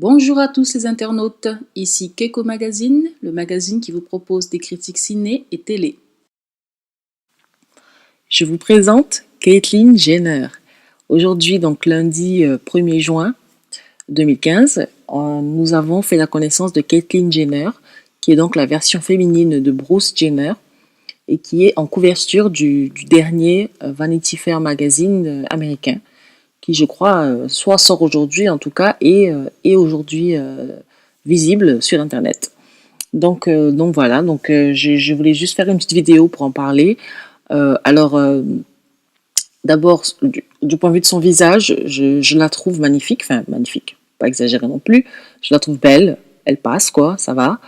Bonjour à tous les internautes, ici Keiko Magazine, le magazine qui vous propose des critiques ciné et télé. Je vous présente Caitlyn Jenner. Aujourd'hui, donc lundi 1er juin 2015, nous avons fait la connaissance de Caitlyn Jenner, qui est donc la version féminine de Bruce Jenner et qui est en couverture du dernier Vanity Fair magazine américain, qui je crois soit sort aujourd'hui en tout cas et aujourd'hui visible sur internet. Donc voilà, je voulais juste faire une petite vidéo pour en parler. D'abord, du point de vue de son visage, je la trouve magnifique, enfin magnifique, pas exagéré non plus, je la trouve belle, elle passe quoi, ça va.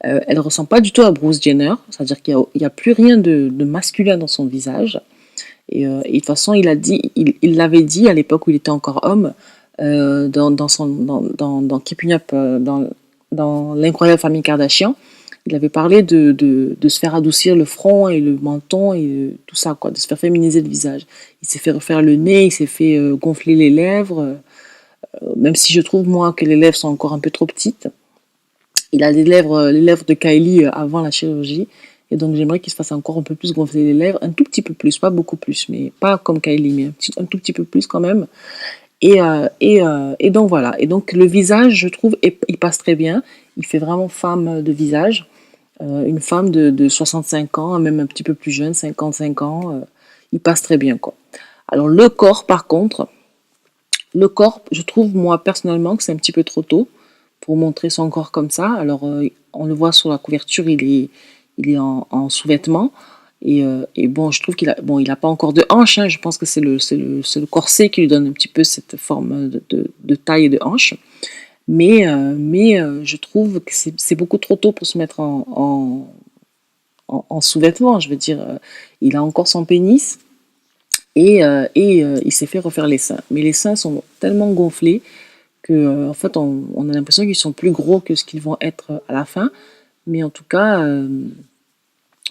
Elle ressemble pas du tout à Bruce Jenner, c'est-à-dire qu'il y a plus rien de masculin dans son visage. Et de toute façon, il l'avait dit à l'époque où il était encore homme, dans Keeping Up, dans l'incroyable famille Kardashian. Il avait parlé de se faire adoucir le front et le menton et tout ça, quoi, de se faire féminiser le visage. Il s'est fait refaire le nez, il s'est fait gonfler les lèvres, même si je trouve, moi, que les lèvres sont encore un peu trop petites. Il a les lèvres de Kylie avant la chirurgie. Et donc, j'aimerais qu'il se fasse encore un peu plus gonfler les lèvres, un tout petit peu plus, pas beaucoup plus, mais pas comme Kylie, mais un tout petit peu plus quand même. Et donc, voilà. Et donc, le visage, je trouve, il passe très bien. Il fait vraiment femme de visage. Une femme de 65 ans, même un petit peu plus jeune, 55 ans, il passe très bien, quoi. Alors, le corps, par contre, je trouve, moi, personnellement, que c'est un petit peu trop tôt pour montrer son corps comme ça. Alors, on le voit sur la couverture, il est en sous-vêtements. Et bon, je trouve il a pas encore de hanche, hein. Je pense que c'est le corset qui lui donne un petit peu cette forme de taille et de hanche. Mais je trouve que c'est beaucoup trop tôt pour se mettre en sous-vêtements. Je veux dire, il a encore son pénis et il s'est fait refaire les seins. Mais les seins sont tellement gonflés que, en fait, on a l'impression qu'ils sont plus gros que ce qu'ils vont être à la fin. Mais en tout cas,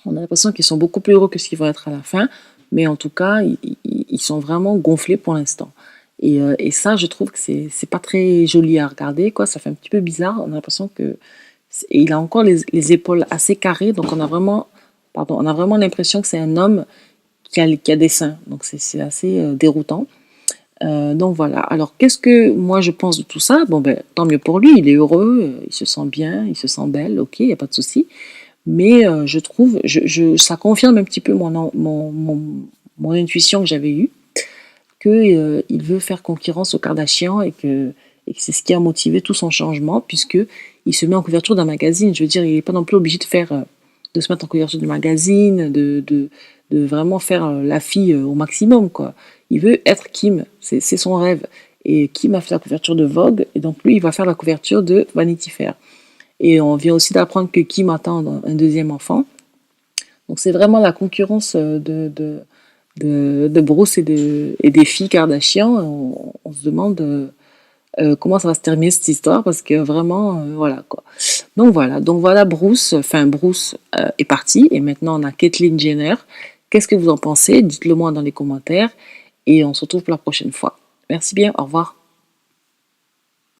on a l'impression qu'ils sont beaucoup plus gros que ce qu'ils vont être à la fin. Mais en tout cas, ils sont vraiment gonflés pour l'instant. Et ça, je trouve que c'est pas très joli à regarder, quoi. Ça fait un petit peu bizarre. On a l'impression que et il a encore les épaules assez carrées, donc on a vraiment l'impression que c'est un homme qui a des seins. Donc c'est assez déroutant. Donc voilà. Alors qu'est-ce que moi je pense de tout ça? Bon ben tant mieux pour lui, il est heureux, il se sent bien, il se sent belle, ok, il n'y a pas de souci. Mais je trouve, ça confirme un petit peu mon intuition que j'avais eue, qu'il veut faire concurrence aux Kardashians et que c'est ce qui a motivé tout son changement, puisque il se met en couverture d'un magazine. Je veux dire, il n'est pas non plus obligé de se mettre en couverture du magazine, de vraiment faire la fille au maximum, quoi. Il veut être Kim, c'est son rêve. Et Kim a fait la couverture de Vogue, et donc lui, il va faire la couverture de Vanity Fair. Et on vient aussi d'apprendre que Kim attend un deuxième enfant. Donc c'est vraiment la concurrence de Bruce et des filles Kardashian. On se demande comment ça va se terminer cette histoire parce que vraiment, voilà quoi. Donc voilà, Bruce est parti et maintenant on a Caitlyn Jenner. Qu'est-ce que vous en pensez? Dites-le moi dans les commentaires et on se retrouve pour la prochaine fois. Merci bien, au revoir.